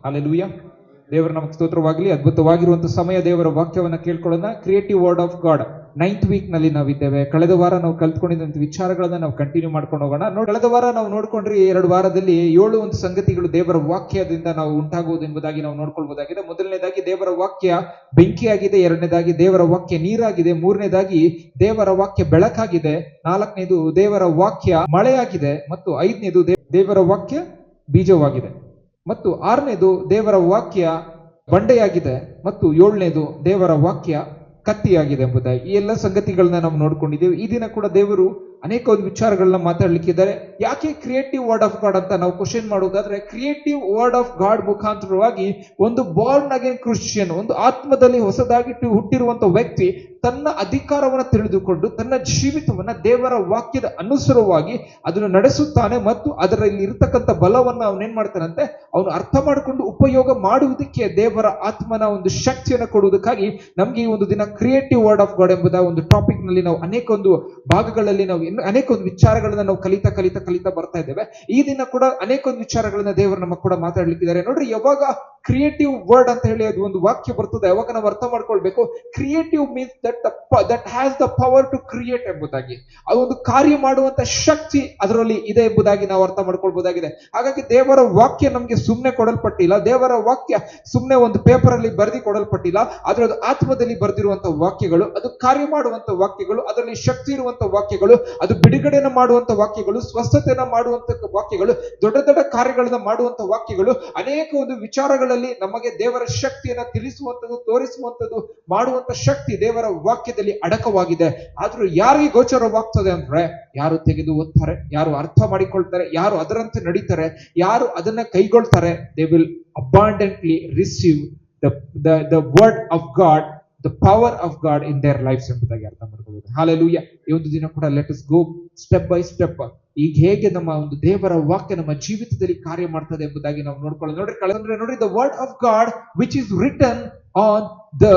Hallelujah. ದೇವರ ನಮಗೆ ಸ್ತೋತ್ರವಾಗಲಿ. ಅದ್ಭುತವಾಗಿರುವಂತಹ ಸಮಯ ದೇವರ ವಾಕ್ಯವನ್ನ ಕೇಳ್ಕೊಳ್ಳೋಣ. Creative word of God 9th week ನಲ್ಲಿ ನಾವಿದ್ದೇವೆ. ಕಳೆದ ವಾರ ನಾವು ಕಲ್ತ್ಕೊಂಡಿದ್ದಂತ ವಿಚಾರಗಳನ್ನ ನಾವು ಕಂಟಿನ್ಯೂ ಮಾಡ್ಕೊಂಡು ಹೋಗೋಣ. ಕಳೆದ ವಾರ ನಾವು ನೋಡ್ಕೊಂಡ್ರಿ 2 ವಾರದಲ್ಲಿ 7 ಒಂದು ಸಂಗತಿಗಳು ದೇವರ ವಾಕ್ಯದಿಂದ ನಾವು ಉಂಟಾಗುವುದು ಎಂಬುದಾಗಿ ನಾವು ನೋಡ್ಕೊಳ್ಬಹುದಾಗಿದೆ. ಮೊದಲನೇದಾಗಿ ದೇವರ ವಾಕ್ಯ ಬೆಂಕಿಯಾಗಿದೆ, ಎರಡನೇದಾಗಿ ದೇವರ ವಾಕ್ಯ ನೀರಾಗಿದೆ, ಮೂರನೇದಾಗಿ ದೇವರ ವಾಕ್ಯ ಬೆಳಕಾಗಿದೆ, ನಾಲ್ಕನೇದು ದೇವರ ವಾಕ್ಯ ಮಳೆಯಾಗಿದೆ, ಮತ್ತು ಐದನೇದು ದೇವರ ವಾಕ್ಯ ಬೀಜವಾಗಿದೆ, ಮತ್ತು ಆರನೇದು ದೇವರ ವಾಕ್ಯ ಬಂಡೆಯಾಗಿದೆ, ಮತ್ತು ಏಳನೇದು ದೇವರ ವಾಕ್ಯ ಕತ್ತಿಯಾಗಿದೆ ಎಂಬುದಾಗಿ ಈ ಎಲ್ಲ ಸಂಗತಿಗಳನ್ನ ನಾವು ನೋಡ್ಕೊಂಡಿದ್ದೇವೆ. ಈ ದಿನ ಕೂಡ ದೇವರು ಅನೇಕ ಒಂದು ವಿಚಾರಗಳನ್ನ ಮಾತಾಡ್ಲಿಕ್ಕಿದ್ದಾರೆ. ಯಾಕೆ ಕ್ರಿಯೇಟಿವ್ ವರ್ಡ್ ಆಫ್ ಗಾಡ್ ಅಂತ ನಾವು ಕ್ವಶನ್ ಮಾಡುವುದಾದ್ರೆ, ಕ್ರಿಯೇಟಿವ್ ವರ್ಡ್ ಆಫ್ ಗಾಡ್ ಮುಖಾಂತರವಾಗಿ ಒಂದು ಬಾರ್ನ್ ಅಗೇನ್ ಕ್ರಿಶ್ಚಿಯನ್, ಒಂದು ಆತ್ಮದಲ್ಲಿ ಹೊಸದಾಗಿ ಹುಟ್ಟಿರುವಂತ ವ್ಯಕ್ತಿ ತನ್ನ ಅಧಿಕಾರವನ್ನು ತಿಳಿದುಕೊಂಡು ತನ್ನ ಜೀವಿತವನ್ನ ದೇವರ ವಾಕ್ಯದ ಅನುಸಾರವಾಗಿ ಅದನ್ನು ನಡೆಸುತ್ತಾನೆ, ಮತ್ತು ಅದರಲ್ಲಿ ಇರತಕ್ಕಂಥ ಬಲವನ್ನ ಅವನೇನ್ ಮಾಡ್ತಾನಂತೆ ಅವನು ಅರ್ಥ ಮಾಡಿಕೊಂಡು ಉಪಯೋಗ ಮಾಡುವುದಕ್ಕೆ ದೇವರ ಆತ್ಮನ ಒಂದು ಶಕ್ತಿಯನ್ನು ಕೊಡುವುದಕ್ಕಾಗಿ ನಮ್ಗೆ ಈ ಒಂದು ದಿನ ಕ್ರಿಯೇಟಿವ್ ವರ್ಡ್ ಆಫ್ ಗಾಡ್ ಎಂಬುದ ಒಂದು ಟಾಪಿಕ್ ನಲ್ಲಿ ನಾವು ಅನೇಕ ಒಂದು ಭಾಗಗಳಲ್ಲಿ ನಾವು ಅನೇಕ ಒಂದು ವಿಚಾರಗಳನ್ನ ನಾವು ಕಲಿತಾ ಬರ್ತಾ ಇದ್ದೇವೆ. ಈ ದಿನ ಕೂಡ ಅನೇಕ ಒಂದು ವಿಚಾರಗಳನ್ನ ದೇವರು ನಮಗೆ ಕೂಡ ಮಾತಾಡ್ಲಿಕ್ಕಿದ್ದಾರೆ. ನೋಡ್ರಿ, ಯಾವಾಗ ಕ್ರಿಯೇಟಿವ್ ವರ್ಡ್ ಅಂತ ಹೇಳಿ ಅದು ಒಂದು ವಾಕ್ಯ ಬರ್ತದೆ, ಯಾವಾಗ ನಾವು ಅರ್ಥ ಮಾಡ್ಕೊಳ್ಬೇಕು, creative means that has the power to create ಎಂಬುದಾಗಿ, ಅದು ಒಂದು ಕಾರ್ಯ ಮಾಡುವಂತ ಶಕ್ತಿ ಅದರಲ್ಲಿ ಇದೆ ಎಂಬುದಾಗಿ ನಾವು ಅರ್ಥ ಮಾಡ್ಕೊಳ್ಬಹುದಾಗಿದೆ. ಹಾಗಾಗಿ ದೇವರ ವಾಕ್ಯ ನಮ್ಗೆ ಸುಮ್ಮನೆ ಕೊಡಲ್ಪಟ್ಟಿಲ್ಲ, ದೇವರ ವಾಕ್ಯ ಸುಮ್ಮನೆ ಒಂದು ಪೇಪರ್ ಅಲ್ಲಿ ಬರೆದಿ ಕೊಡಲ್ಪಟ್ಟಿಲ್ಲ, ಆದ್ರೆ ಅದು ಆತ್ಮದಲ್ಲಿ ಬರೆದಿರುವಂತ ವಾಕ್ಯಗಳು, ಅದು ಕಾರ್ಯ ಮಾಡುವಂತ ವಾಕ್ಯಗಳು, ಅದರಲ್ಲಿ ಶಕ್ತಿ ಇರುವಂತ ವಾಕ್ಯಗಳು, ಅದು ಬಿಡುಗಡೆನ ಮಾಡುವಂತ ವಾಕ್ಯಗಳು, ಸ್ವಸ್ಥತೆಯನ್ನ ಮಾಡುವಂತ ವಾಕ್ಯಗಳು, ದೊಡ್ಡ ದೊಡ್ಡ ಕಾರ್ಯಗಳನ್ನ ಮಾಡುವಂತ ವಾಕ್ಯಗಳು, ಅನೇಕ ಒಂದು ವಿಚಾರಗಳಲ್ಲಿ ನಮಗೆ ದೇವರ ಶಕ್ತಿಯನ್ನ ತಿಳಿಸುವಂಥದ್ದು, ತೋರಿಸುವಂಥದ್ದು, ಮಾಡುವಂತ ಶಕ್ತಿ ದೇವರ ವಾಕ್ಯದಲ್ಲಿ ಅಡಕವಾಗಿದೆ. ಆದ್ರೂ ಯಾರಿಗೆ ಗೋಚರವಾಗ್ತದೆ ಅಂದ್ರೆ, ಯಾರು ತೆಗೆದು ಓದ್ತಾರೆ, ಯಾರು ಅರ್ಥ ಮಾಡಿಕೊಳ್ತಾರೆ, ಯಾರು ಅದರಂತೆ ನಡೀತಾರೆ, ಯಾರು ಅದನ್ನ ಕೈಗೊಳ್ತಾರೆ, they will abundantly receive the word of God, the power of God in their lives ಎಂಬುದಾಗಿ ಅರ್ಥ ಮಾಡ್ಕೊಳ್ಳೋದು. ಹಾಲೆಲೂಯಾ. ಈ ಒಂದು ದಿನ ಕೂಡ let us go step by step, ಈಗ ಹೇಗೆ ನಮ್ಮ ಒಂದು ದೇವರ ವಾಕ್ಯ ನಮ್ಮ ಜೀವಿತದಲ್ಲಿ ಕಾರ್ಯ ಮಾಡ್ತದೆ ಎಂಬುದಾಗಿ ನಾವು ನೋಡ್ಕೊಳ್ಳೋದು. ನೋಡ್ರಿ the word of God which is written on the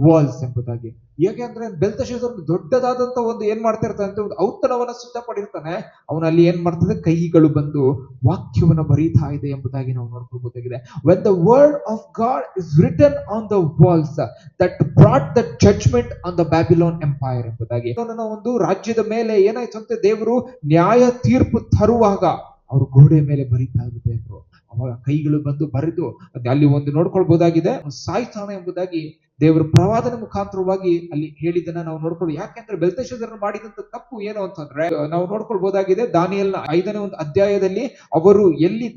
walls ಎಂಬುದಾಗಿ. ಹೇಗೆ ಅಂದ್ರೆ, ಬೆಲ್ತಶಾಜರ್ ದೊಡ್ಡದಾದಂತ ಒಂದು ಏನ್ ಮಾಡ್ತಾ ಇರ್ತಾನೆ, ಒಂದು ಔತಣವನ್ನ ಸಿದ್ಧಪಡಿರ್ತಾನೆ. ಅವನಲ್ಲಿ ಏನ್ ಮಾಡ್ತದೆ, ಕೈಗಳು ಬಂದು ವಾಕ್ಯವನ್ನ ಬರೀತಾ ಇದೆ ಎಂಬುದಾಗಿ ನಾವು ನೋಡ್ಕೊಳ್ಬಹುದಾಗಿದೆ. when the word of God is written on the walls that brought the judgment on the Babylon empire ಎಂಬುದಾಗಿ, ಒಂದು ರಾಜ್ಯದ ಮೇಲೆ ಏನಾಯ್ತು ಅಂತ ದೇವರು ನ್ಯಾಯ ತೀರ್ಪು ತರುವಾಗ ಅವರು ಗೋಡೆ ಮೇಲೆ ಬರೀತಾ ಇರಬೇಕು. ಅವಾಗ ಕೈಗಳು ಬಂದು ಬರೆದು ಅಲ್ಲಿ ಒಂದು ನೋಡ್ಕೊಳ್ಬಹುದಾಗಿದೆ, ಸಾಯ್ತಾನೆ ಎಂಬುದಾಗಿ ದೇವರ ಪ್ರವಾದನ ಮುಖಾಂತರವಾಗಿ ಅಲ್ಲಿ ಹೇಳಿದ್ದನ್ನ ನಾವು ನೋಡ್ಕೊಳ್ಳಿ. ಯಾಕೆಂದ್ರೆ ಬೆಲ್ತೆಶಾಜರ್ ಮಾಡಿದಂತ ತಪ್ಪು ಏನು ಅಂತಂದ್ರೆ, ನಾವು ನೋಡ್ಕೊಳ್ಬಹುದಾಗಿದೆ ದಾನಿಯೇಲನ 5ನೇ ಒಂದು ಅಧ್ಯಾಯದಲ್ಲಿ, ಅವರು ಎಲ್ಲಿ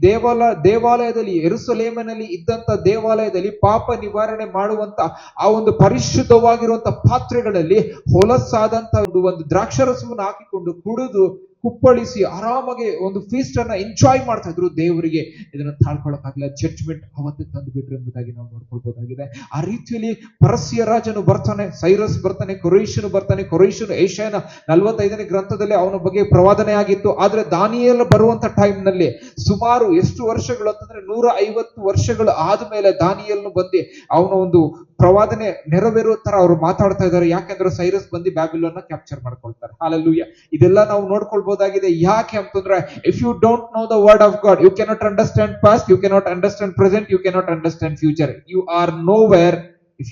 ದೇವಾಲಯದಲ್ಲಿ ಯೆರೂಸಲೇಮಿನಲ್ಲಿ ಇದ್ದಂತ ದೇವಾಲಯದಲ್ಲಿ ಪಾಪ ನಿವಾರಣೆ ಮಾಡುವಂತ ಆ ಒಂದು ಪರಿಶುದ್ಧವಾಗಿರುವಂತ ಪಾತ್ರೆಗಳಲ್ಲಿ ಹೊಲಸಾದಂತ ಒಂದು ದ್ರಾಕ್ಷರಸವನ್ನು ಹಾಕಿಕೊಂಡು ಕುಡಿದು ಕುಪ್ಪಳಿಸಿ ಆರಾಮಾಗಿ ಒಂದು ಫೀಸ್ಟ್ ಅನ್ನ ಎಂಜಾಯ್ ಮಾಡ್ತಾ ಇದ್ರು. ದೇವರಿಗೆ ಇದನ್ನ ತಾಳ್ಕೊಳಕ್ಕಾಗಲ್ಲ, ಜಡ್ಜ್ಮೆಂಟ್ ಅವತ್ತೇ ತಂದು ಬಿಟ್ರು ಎಂಬುದಾಗಿ ನಾವು ನೋಡ್ಕೊಳ್ಬಹುದಾಗಿದೆ. ಆ ರೀತಿಯಲ್ಲಿ ಪರಸ್ಯ ರಾಜನು ಬರ್ತಾನೆ, ಸೈರಸ್ ಬರ್ತಾನೆ, ಕೊರೇಷನು ಬರ್ತಾನೆ. ಕೊರೇಷನು ಏಷ್ಯಾನ 45ನೇ ಗ್ರಂಥದಲ್ಲಿ ಅವನ ಬಗ್ಗೆ ಪ್ರವಾದನೆ ಆಗಿತ್ತು. ಆದ್ರೆ ದಾನಿಯೇಲ ಬರುವಂತ ಟೈಮ್ ನಲ್ಲಿ ಸುಮಾರು ಎಷ್ಟು ವರ್ಷಗಳು ಅಂತಂದ್ರೆ 150 ವರ್ಷಗಳು ಆದ್ಮೇಲೆ ದಾನಿಯೇಲನು ಬಂದು ಅವನ ಒಂದು ಪ್ರವಾದನೆ ನೆರವೇರುವ ತರ ಅವರು ಮಾತಾಡ್ತಾ ಇದ್ದಾರೆ. ಯಾಕೆಂದ್ರೆ ಸೈರಸ್ ಬಂದು ಬ್ಯಾಬಿಲೋನ್ ಕ್ಯಾಪ್ಚರ್ ಮಾಡ್ಕೊಳ್ತಾರೆ. ಹಾಲೆಲೂಯಾ. ಇದೆಲ್ಲ ನಾವು ನೋಡ್ಕೊಳ್ಬಹುದಾಗಿದೆ. ಯಾಕೆ ಅಂತಂದ್ರೆ, if you don't know the word of God, you cannot understand past, you cannot understand present, you cannot understand future. You are nowhere if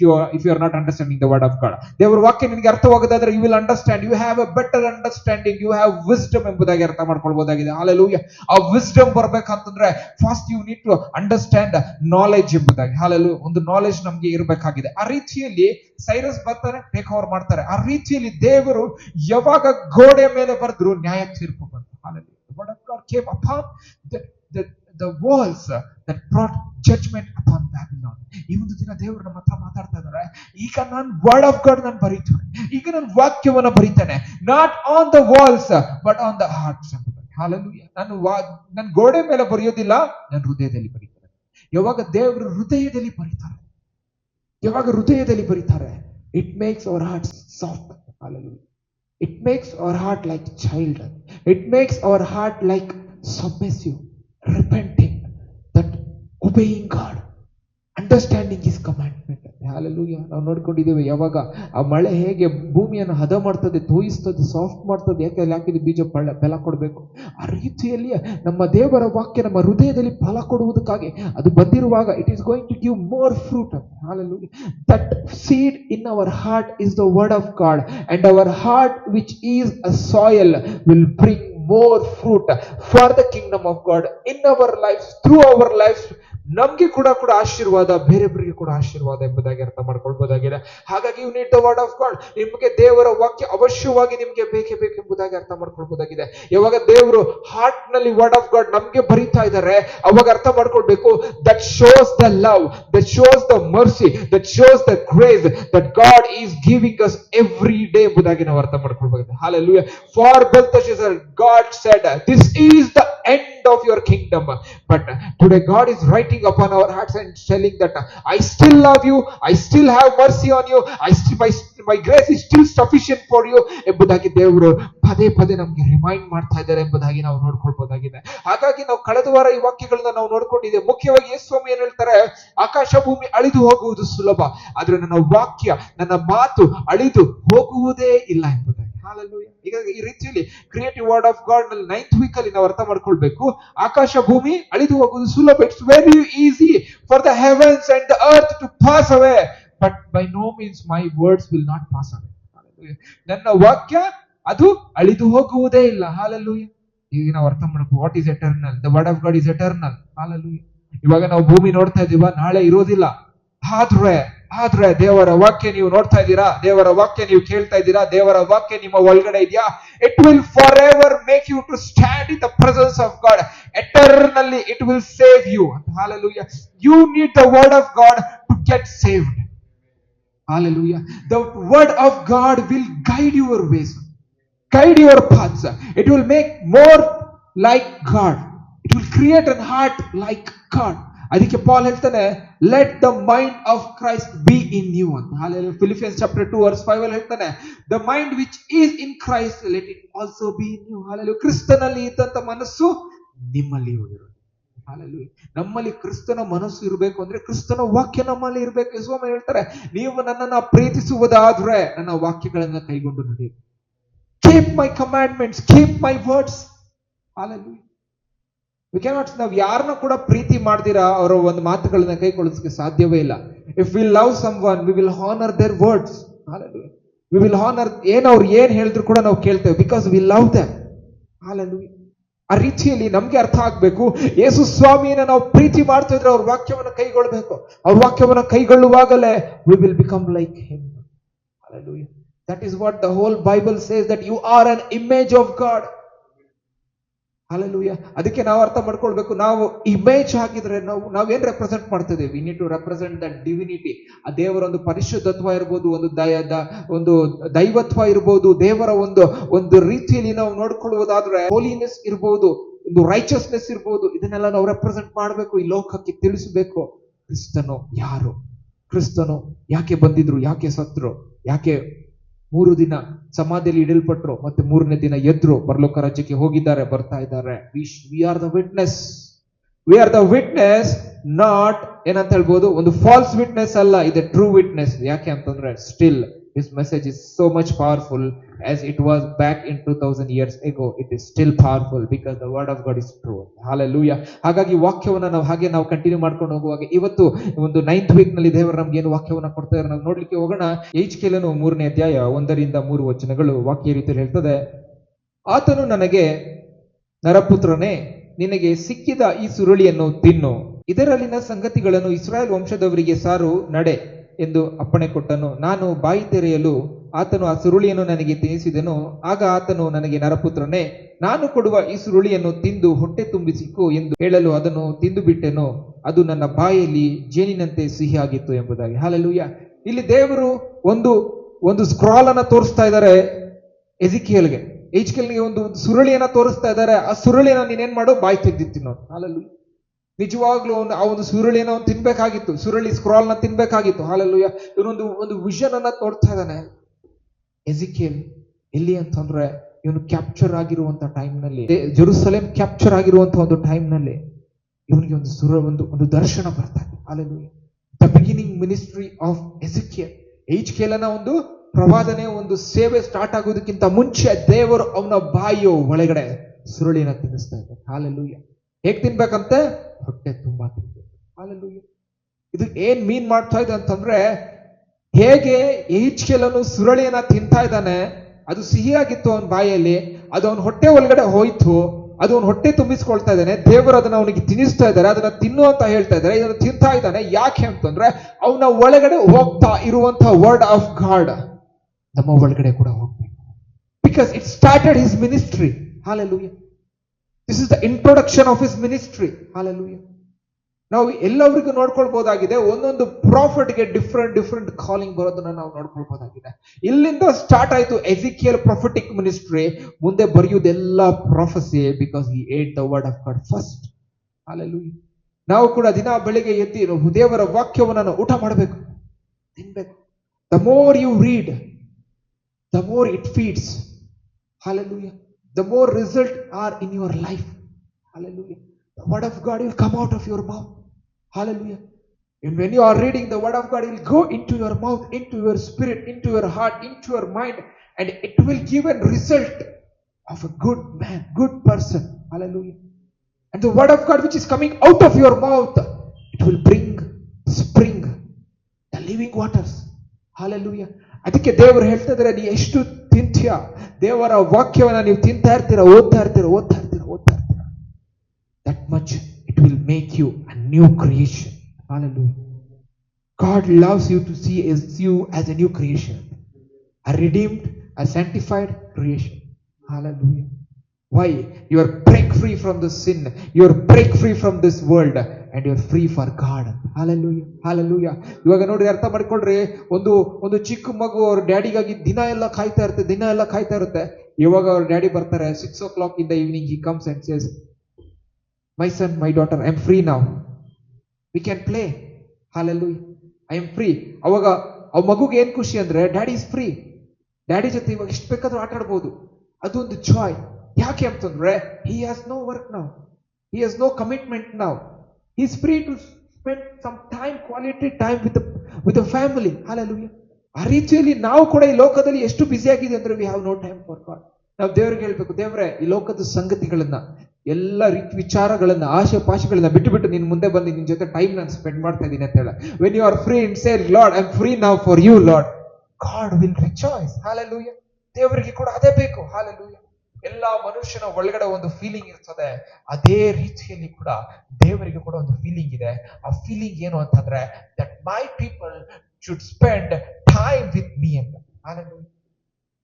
you are not understanding the word of God. ದೇವರ ವಾಕ್ಯ ನಿಮಗೆ ಅರ್ಥವಾಗದಾದ್ರೆ you will understand, you have a better understanding, you have wisdom ಎಂಬುದಾಗಿ ಅರ್ಥ ಮಾಡ್ಕೊಳ್ಬಹುದಾಗಿದೆ. Hallelujah. ಆ wisdom ಬರ್ಬೇಕಂತಂದ್ರೆ first you need to understand knowledge ಎಂಬುದಾಗಿ. Hallelujah. ಒಂದು ನಾಲೆಜ್ ನಮ್ಗೆ ಇರಬೇಕಾಗಿದೆ. ಆ ರೀತಿಯಲ್ಲಿ ಸೈರಸ್ ಬರ್ತಾರೆ, ಟೇಕ್ ಓವರ್ ಮಾಡ್ತಾರೆ. ಆ ರೀತಿಯಲ್ಲಿ ದೇವರು ಯಾವಾಗ ಗೋಡೆ ಮೇಲೆ ಬರೆದ್ರು ನ್ಯಾಯ ತೀರ್ಪು ಬಂತು. Hallelujah. The word of God came upon the walls that brought judgment upon Babylon. ಈ ಒಂದು ದಿನ ದೇವರು ನಮ್ಮ ಹತ್ರ ಮಾತಾಡ್ತಾ ಇದ್ದಾರೆ, ಈಗ ನಾನು ವರ್ಡ್ ಆಫ್ ಗಾಡ್ ನಾನು ಬರೀತೇನೆ, ಈಗ ನಾನು ವಾಕ್ಯವನ್ನ ಬರೀತೇನೆ, not on the walls but on the hearts. Hallelujah. ನಾನು ಗೋಡೆ ಮೇಲೆ ಬರೆಯೋದಿಲ್ಲ, ನಾನು ಹೃದಯದಲ್ಲಿ ಬರೀತೇನೆ. ಯಾವಾಗ ದೇವರು ಹೃದಯದಲ್ಲಿ ಬರೀತಾರೆ, it makes our heart soft. Hallelujah. It makes our heart like child, it makes our heart like submissive, repenting, that obeying God, understanding His commandment. Hallelujah. ನಾವು ನೋಡ್ಕೊಂಡಿದ್ದೇವೆ ಯಾವಾಗ ಆ ಮಳೆ ಹೇಗೆ ಭೂಮಿಯನ್ನು ಹದ ಮಾಡ್ತದೆ, ತೋಯಿಸ್ತದೆ, ಸಾಫ್ಟ್ ಮಾಡ್ತದೆ. ಯಾಕೆ ಬೀಜ ಫಲ ಕೊಡಬೇಕು. ಆ ರೀತಿಯಲ್ಲಿ ನಮ್ಮ ದೇವರ ವಾಕ್ಯ ನಮ್ಮ ಹೃದಯದಲ್ಲಿ ಫಲ ಕೊಡುವುದಕ್ಕಾಗಿ ಅದು ಬಂದಿರುವಾಗ it is going to give more fruit. Hallelujah. That seed in our heart is the word of God and our heart which is a soil will bring more fruit for the kingdom of God in our lives, through our lives. ನಮ್ಗೆ ಕೂಡ ಆಶೀರ್ವಾದ, ಬೇರೆಯವರಿಗೆ ಕೂಡ ಆಶೀರ್ವಾದ ಎಂಬುದಾಗಿ ಅರ್ಥ ಮಾಡ್ಕೊಳ್ಬಹುದಾಗಿದೆ. ಹಾಗಾಗಿ you need the word of God. ನಿಮಗೆ ದೇವರ ವಾಕ್ಯ ಅವಶ್ಯವಾಗಿ ನಿಮಗೆ ಬೇಕೇ ಬೇಕೆಂಬುದಾಗಿ ಅರ್ಥ ಮಾಡ್ಕೊಳ್ಬಹುದಾಗಿದೆ. ಯಾವಾಗ ದೇವರು ಹಾರ್ಟ್ ನಲ್ಲಿ ವರ್ಡ್ ಆಫ್ ಗಾಡ್ ನಮ್ಗೆ ಬರೀತಾ ಇದ್ದಾರೆ, ಅವಾಗ ಅರ್ಥ ಮಾಡ್ಕೊಳ್ಬೇಕು, that shows the love, that shows the mercy, that shows the grace that God is giving us every day ಎಂಬುದಾಗಿ ನಾವು ಅರ್ಥ ಮಾಡ್ಕೊಳ್ಬೇಕಾಗಿದೆ. Hallelujah. For Belteshazzar God said, this is the end of your kingdom, but today God is writing upon our hearts and telling that I still love you, I still have mercy on you, my grace is still sufficient for you ಎಂಬುದಾಗಿ ದೇವರು ಪದೇ ಪದೇ ನಮ್ಗೆ remind ಮಾಡ್ತಾ ಇದ್ದಾರೆ ಎಂಬುದಾಗಿ ನಾವು ನೋಡ್ಕೊಳ್ಬಹುದಾಗಿದೆ. ಹಾಗಾಗಿ ನಾವು ಕಳೆದ ವಾರ ಈ ವಾಕ್ಯಗಳನ್ನ ನಾವು ನೋಡ್ಕೊಂಡಿದ್ದೇವೆ. ಮುಖ್ಯವಾಗಿ ಯೇಸು ಸ್ವಾಮಿ ಏನ್ ಹೇಳ್ತಾರೆ, ಆಕಾಶ ಭೂಮಿ ಅಳಿದು ಹೋಗುವುದು ಸುಲಭ, ಆದ್ರೆ ನನ್ನ ವಾಕ್ಯ, ನನ್ನ ಮಾತು ಅಳಿದು ಹೋಗುವುದೇ ಇಲ್ಲ ಎಂಬುದಾಗಿ. ಹಾಲೆಲೂಯಾ. ಈಗ ಈ ರೀತಿಯಲ್ಲಿ ಕ್ರಿಯೇಟಿವ್ ವರ್ಡ್ ಆಫ್ ಗಾಡ್ ನಲ್ಲಿ 9th ವೀಕ್ ಅಲ್ಲಿ ನಾವು ಅರ್ಥ ಮಾಡ್ಕೊಳ್ಬೇಕು, ಆಕಾಶ ಭೂಮಿ ಅಳಿದು ಹೋಗುವುದು ಸುಲಭ. It's very easy for the heavens and the earth to pass away, but by no means my words will not pass away. ನನ್ನ ವಾಕ್ಯ ಅದು ಅಳಿದು ಹೋಗುವುದೇ ಇಲ್ಲ. ಹಾಲೆಲೂಯಾ. ಈಗ ನಾವು ಅರ್ಥ ಮಾಡ್ಬೇಕು, what is eternal? The word of God is eternal. Hallelujah. ಇವಾಗ ನಾವು ಭೂಮಿ ನೋಡ್ತಾ ಇದೀವ, ನಾಳೆ ಇರೋದಿಲ್ಲ. ಆದ್ರೆ ದೇವರ ವಾಕ್ಯ ನೀವು ನೋಡ್ತಾ ಇದ್ದೀರಾ, ದೇವರ ವಾಕ್ಯ ನೀವು ಕೇಳ್ತಾ ಇದ್ದೀರಾ, ದೇವರ ವಾಕ್ಯ ನಿಮ್ಮ ಒಳಗಡೆ ಇದೆಯಾ, it will forever make you to stand in the presence of God. Eternally it will save you. Hallelujah. You need the word of God to get saved. Hallelujah. The word of God will guide your ways, guide your paths. It will make more like God. It will create a heart like God. ಅದಕ್ಕೆ Paul ಹೇಳ್ತಾನೆ, let the mind of Christ be in you ಅಂತ. Hallelujah. Philippians chapter 2 verse 5 ಅಲ್ಲಿ ಹೇಳ್ತಾನೆ, the mind which is in Christ let it also be in you. Hallelujah. ಕ್ರಿಸ್ತನಲ್ಲಿ ಇದ್ದಂತ ಮನಸ್ಸು ನಿಮ್ಮಲ್ಲಿಯೂ ಇರಲಿ. Hallelujah. ನಮ್ಮಲ್ಲಿ ಕ್ರಿಸ್ತನ ಮನಸ್ಸು ಇರಬೇಕು ಅಂದ್ರೆ ಕ್ರಿಸ್ತನ ವಾಕ್ಯ ನಮ್ಮಲ್ಲಿ ಇರಬೇಕು. ಯೇಸುಸ್ವಾಮಿ ಹೇಳ್ತಾರೆ, ನೀವು ನನ್ನನ್ನು ಪ್ರೀತಿಸುವುದಾದ್ರೆ ನನ್ನ ವಾಕ್ಯಗಳನ್ನ ಕೈಗೊಂಡು ನಡೆಯಿರಿ. Keep my commandments, keep my words. Hallelujah. We cannot, ನಾವು ಯಾರನ್ನ ಕೂಡ ಪ್ರೀತಿ ಮಾಡ್ದಿರಾ ಅವರ ಒಂದು ಮಾತುಗಳನ್ನ ಕೈಗೊಳ್ಳೋದಕ್ಕೆ ಸಾಧ್ಯವೇ ಇಲ್ಲ. If we love someone, we will honor their words. Hallelujah. We will honor, ಅವ್ರು ಏನ್ ಹೇಳಿದ್ರು ಕೂಡ ನಾವು ಕೇಳ್ತೇವೆ, because we love them. Hallelujah. ಆ ರೀತಿಯಲ್ಲಿ ನಮ್ಗೆ ಅರ್ಥ ಆಗ್ಬೇಕು, ಯೇಸು ಸ್ವಾಮಿಯನ್ನ ನಾವು ಪ್ರೀತಿ ಮಾಡ್ತಾ ಇದ್ರೆ ಅವ್ರ ವಾಕ್ಯವನ್ನ ಕೈಗೊಳ್ಬೇಕು. ಅವ್ರ ವಾಕ್ಯವನ್ನ ಕೈಗೊಳ್ಳುವಾಗಲೇ we will become like him. Hallelujah. That is what the whole Bible says, that you are an image of God. Hallelujah. ಅದಕ್ಕೆ ನಾವು ಅರ್ಥ ಮಾಡ್ಕೊಳ್ಬೇಕು, ನಾವು ಇಮೇಜ್ ಹಾಕಿದ್ರೆ ನಾವೇನ್ ರೆಪ್ರೆಸೆಂಟ್ ಮಾಡ್ತಿದ್ದೇವೆ. We need to represent that divinity. ಆ ದೇವರ ಒಂದು ಪರಿಶುದ್ಧತ್ವ ಇರ್ಬೋದು, ಒಂದು ದೈವತ್ವ ಇರ್ಬೋದು, ದೇವರ ಒಂದು ರೀತಿಯಲ್ಲಿ ನಾವು ನೋಡ್ಕೊಳ್ಳುವುದಾದ್ರೆ ಹೋಲಿನೆಸ್ ಇರ್ಬೋದು, ಒಂದು ರೈಚಸ್ನೆಸ್ ಇರ್ಬೋದು. ಇದನ್ನೆಲ್ಲ ನಾವು ರೆಪ್ರೆಸೆಂಟ್ ಮಾಡಬೇಕು, ಈ ಲೋಕಕ್ಕೆ ತಿಳಿಸಬೇಕು. ಕ್ರಿಸ್ತನು ಯಾರು, ಕ್ರಿಸ್ತನು ಯಾಕೆ ಬಂದಿದ್ರು, ಯಾಕೆ ಸತ್ರು, ಯಾಕೆ 3 ದಿನ ಸಮಾಧಿಯಲ್ಲಿ ಇಡಲ್ಪಟ್ರು, ಮತ್ತೆ 3ನೇ ದಿನ ಎದ್ರು, ಪರಲೋಕ ರಾಜ್ಯಕ್ಕೆ ಹೋಗಿದ್ದಾರೆ, ಬರ್ತಾ ಇದ್ದಾರೆ. We are the witness. We are the witness, not ಏನಂತ ಹೇಳ್ಬೋದು, ಒಂದು ಫಾಲ್ಸ್ ವಿಟ್ನೆಸ್ ಅಲ್ಲ, ಇದು ಟ್ರೂ ವಿಟ್ನೆಸ್. ಯಾಕೆ ಅಂತಂದ್ರೆ still his message is so much powerful as it was back in 2000 years ago. It is still powerful because the word of God is true. Hallelujah. ಹಾಗಾಗಿ ವಾಕ್ಯವನ್ನ ನಾವು ಕಂಟಿನ್ಯೂ ಮಾಡ್ಕೊಂಡು ಹೋಗುವಾಗ ಇವತ್ತು ಒಂದು 9th ವೀಕ್ ನಲ್ಲಿ ದೇವರು ನಮ್ಗೆ ಏನು ವಾಕ್ಯವನ್ನ ಕೊಡ್ತಾ ಇದ್ದಾರೆ ನಾವು ನೋಡ್ಲಿಕ್ಕೆ ಹೋಗೋಣ. ಎಜ್ಕೇಲನು 3ನೇ ಅಧ್ಯಾಯ 1ರಿಂದ 3 ವಚನಗಳು ವಾಕ್ಯ ರೀತಿಯಲ್ಲಿ ಹೇಳ್ತದೆ, ಆತನು ನನಗೆ, ನರಪುತ್ರನೇ, ನಿನಗೆ ಸಿಕ್ಕಿದ ಈ ಸುರುಳಿಯನ್ನು ತಿನ್ನು, ಇದರಲ್ಲಿನ ಸಂಗತಿಗಳನ್ನು ಇಸ್ರಾಯೇಲ್ ವಂಶದವರಿಗೆ ಸಾರು ನಡೆ ಎಂದು ಅಪ್ಪಣೆ ಕೊಟ್ಟನು. ನಾನು ಬಾಯಿ ತೆರೆಯಲು ಆತನು ಆ ಸುರುಳಿಯನ್ನು ನನಗೆ ತಿನ್ನಿಸಿದನು. ಆಗ ಆತನು ನನಗೆ, ನರಪುತ್ರನೇ, ನಾನು ಕೊಡುವ ಈ ಸುರುಳಿಯನ್ನು ತಿಂದು ಹೊಟ್ಟೆ ತುಂಬಿಸಿಕೊ ಎಂದು ಹೇಳಲು ಅದನ್ನು ತಿಂದು ಬಿಟ್ಟೆನು. ಅದು ನನ್ನ ಬಾಯಲ್ಲಿ ಜೇನಿನಂತೆ ಸಿಹಿಯಾಗಿತ್ತು ಎಂಬುದಾಗಿ. ಹಲ್ಲೆಲೂಯಾ. ಇಲ್ಲಿ ದೇವರು ಒಂದು ಸ್ಕ್ರಾಲ್ ಅನ್ನ ತೋರಿಸ್ತಾ ಇದ್ದಾರೆ ಎಜಿಕೇಲ್ಗೆ. ಒಂದು ಸುರುಳಿಯನ್ನ ತೋರಿಸ್ತಾ ಇದ್ದಾರೆ. ಆ ಸುರುಳಿಯನ್ನ ನೀನೇನ್ ಮಾಡು, ಬಾಯಿ ತೆಗೆದಿತ್ತು. ಹಲ್ಲೆಲೂಯಾ. ನಿಜವಾಗ್ಲೂ ಆ ಒಂದು ಸುರುಳಿಯನ್ನು ತಿನ್ಬೇಕಾಗಿತ್ತು, ಸುರುಳಿ ಸ್ಕ್ರಾಲ್ ನ ತಿನ್ಬೇಕಾಗಿತ್ತು. ಹಾಲೆಲೂಯಾ. ಇವನೊಂದು ವಿಷನ್ ಅನ್ನ ತೋರ್ತಾ ಇದ್ದಾನೆ ಎಜಿಕೇಲ್. ಎಲ್ಲಿ ಅಂತಂದ್ರೆ ಇವನು ಕ್ಯಾಪ್ಚರ್ ಆಗಿರುವಂತ ಟೈಮ್ ನಲ್ಲಿ, ಜೆರುಸಲೇಮ್ ಕ್ಯಾಪ್ಚರ್ ಆಗಿರುವಂತ ಒಂದು ಟೈಮ್ ನಲ್ಲಿ ಇವನಿಗೆ ಒಂದು ದರ್ಶನ ಬರ್ತಾ ಇದೆ. Hallelujah. The beginning ministry of Ezekiel. ಎಜ್ಕೇಲನ ಒಂದು ಪ್ರವಾದನೆ, ಒಂದು ಸೇವೆ ಸ್ಟಾರ್ಟ್ ಆಗೋದಕ್ಕಿಂತ ಮುಂಚೆ ದೇವರು ಅವನ ಬಾಯಿಯ ಒಳಗಡೆ ಸುರುಳಿನ ತಿನ್ನಿಸ್ತಾ ಇದ್ದಾರೆ. ಹಾಲೆಲೂಯ. ಹೇಗ್ ತಿನ್ಬೇಕಂತೆ? ಹೊಟ್ಟೆ ತುಂಬಾ ತಿನ್ಬೇಕು. ಹಾಲೆಲೂಯ. ಇದು ಏನ್ ಮೀನ್ ಮಾಡ್ತಾ ಇದೆ ಅಂತಂದ್ರೆ, ಹೇಗೆ ಎಜ್ಕೇಲನು ಸುರಳಿಯನ್ನ ತಿಂತಾ ಇದ್ದಾನೆ, ಅದು ಸಿಹಿಯಾಗಿತ್ತು ಅವನ ಬಾಯಲ್ಲಿ, ಅದು ಅವನ ಹೊಟ್ಟೆ ಒಳಗಡೆ ಹೋಯ್ತು, ಅದು ಅವನ ಹೊಟ್ಟೆ ತುಂಬಿಸ್ಕೊಳ್ತಾ ಇದ್ದಾನೆ. ದೇವರು ಅದನ್ನ ಅವನಿಗೆ ತಿನ್ನಿಸ್ತಾ ಇದ್ದಾರೆ, ಅದನ್ನ ತಿನ್ನು ಅಂತ ಹೇಳ್ತಾ ಇದ್ದಾರೆ. ಇದನ್ನು ತಿಂತಾ ಇದ್ದಾನೆ. ಯಾಕೆ ಅಂತಂದ್ರೆ ಅವನ ಒಳಗಡೆ ಹೋಗ್ತಾ ಇರುವಂತಹ ವರ್ಡ್ ಆಫ್ ಗಾಡ್ ನಮ್ಮ ಒಳಗಡೆ ಕೂಡ ಹೋಗ್ಬೇಕು. Because it started his ministry. Hallelujah. This is the introduction of his ministry. Hallelujah. ನಾವು ಎಲ್ಲವರಿಗೂ ನೋಡ್ಕೊಳ್ಬಹುದಾಗಿದೆ. ಒಂದೊಂದು ಪ್ರಾಫಿಟ್ಗೆ ಡಿಫ್ರೆಂಟ್ ಕಾಲಿಂಗ್ ಬರೋದನ್ನ ನಾವು ನೋಡ್ಕೊಳ್ಬಹುದಾಗಿದೆ. ಇಲ್ಲಿಂದ ಸ್ಟಾರ್ಟ್ ಆಯ್ತು ಎಜಿಕಿಯಲ್ ಪ್ರೊಫೆಟಿಕ್ ಮಿನಿಸ್ಟ್ರಿ. ಮುಂದೆ ಬರೆಯುವುದೆಲ್ಲ prophecy, because he ate the word of God first. Hallelujah. ನಾವು ಕೂಡ ದಿನ ಬೆಳಿಗ್ಗೆ ಎದ್ದಿ ದೇವರ ವಾಕ್ಯವನ್ನು ಊಟ ಮಾಡಬೇಕು, ತಿನ್ಬೇಕು. The more you read, the more it feeds. Hallelujah. The more result are in your life. Hallelujah. The word of God will come out of your mouth. Hallelujah. And when you are reading, the word of God will go into your mouth, into your spirit, into your heart, into your mind, and it will give a result of a good man, good person. Hallelujah. And the word of God which is coming out of your mouth, it will bring spring, the living waters. Hallelujah. ಅದಕ್ಕೆ ದೇವರು ಹೇಳ್ತಾ ಇದ್ದಾರೆ, ನೀ ಎಷ್ಟು ತಿಂತೀಯ, ದೇವರ ವಾಕ್ಯವನ್ನ ನೀವು ತಿಂತಾ ಇರ್ತೀರಾ, ಓದ್ತಾ ಇರ್ತೀರಾ, that much it will make you a new creation. Hallelujah. God loves you to see you as a new creation, a redeemed, a sanctified creation. Hallelujah. Why? You are break free from the sin, you are break free from this world, and you are free for God. Hallelujah. Hallelujah. ಇವಾಗ ನೋಡಿ, ಅರ್ಥ ಮಾಡ್ಕೊಳ್ರಿ. ಒಂದು ಚಿಕ್ಕ ಮಗು ಅವ್ರ ಡ್ಯಾಡಿಗಾಗಿ ದಿನ ಎಲ್ಲ ಕಾಯ್ತಾ ಇರುತ್ತೆ. ಇವಾಗ ಅವ್ರ ಡ್ಯಾಡಿ ಬರ್ತಾರೆ, 6 o'clock in the evening he comes and says, my son, my daughter, I am free now, we can play. Hallelujah. I am free. ಅವಾಗ ಅವ್ ಮಗುಗೆ ಏನ್ ಖುಷಿ ಅಂದ್ರೆ, ಡ್ಯಾಡಿ ಇಸ್ ಫ್ರೀ, ಡ್ಯಾಡಿ ಜೊತೆ ಇವಾಗ ಎಷ್ಟು ಬೇಕಾದ್ರೂ ಆಟ ಆಡ್ಬೋದು. ಅದೊಂದು ಜಾಯ್. ಯಾಕೆ ಅಂತಂದ್ರೆ, he has no work now, he has no commitment now, he is free to spend some time, quality time with the family. Hallelujah. ಆ ರೀತಿಯಲ್ಲಿ ನಾವು ಕೂಡ ಈ ಲೋಕದಲ್ಲಿ ಎಷ್ಟು ಬ್ಯುಸಿ ಆಗಿದೆ ಅಂದ್ರೆ, we have no time for God. ನಾವು ದೇವರಿಗೆ ಹೇಳ್ಬೇಕು, ದೇವರೇ, ಈ ಲೋಕದ ಸಂಗತಿಗಳನ್ನ, ಎಲ್ಲ ವಿಚಾರಗಳನ್ನ, ಆಶೆ ಪಾಶಗಳನ್ನ ಬಿಟ್ಟು ನಿನ್ ಮುಂದೆ ಬಂದು ನಿನ್ ಜೊತೆ ಟೈಮ್ ನಾನು ಸ್ಪೆಂಡ್ ಮಾಡ್ತಾ ಇದ್ದೀನಿ ಅಂತ ಹೇಳ. when you are free and say, Lord, I am free now for you, Lord, God will rejoice. Hallelujah. ದೇವರಿಗೆ ಕೂಡ ಅದೇ ಬೇಕು. Hallelujah. ಎಲ್ಲ ಮನುಷ್ಯನ ಒಳಗಡೆ ಒಂದು ಫೀಲಿಂಗ್ ಇರ್ತದೆ, ಅದೇ ರೀತಿಯಲ್ಲಿ ಕೂಡ ದೇವರಿಗೆ ಕೂಡ ಒಂದು ಫೀಲಿಂಗ್ ಇದೆ. ಆ ಫೀಲಿಂಗ್ ಏನು ಅಂತಂದ್ರೆ, that my people should spend time with me ಅಂತ. Hallelujah.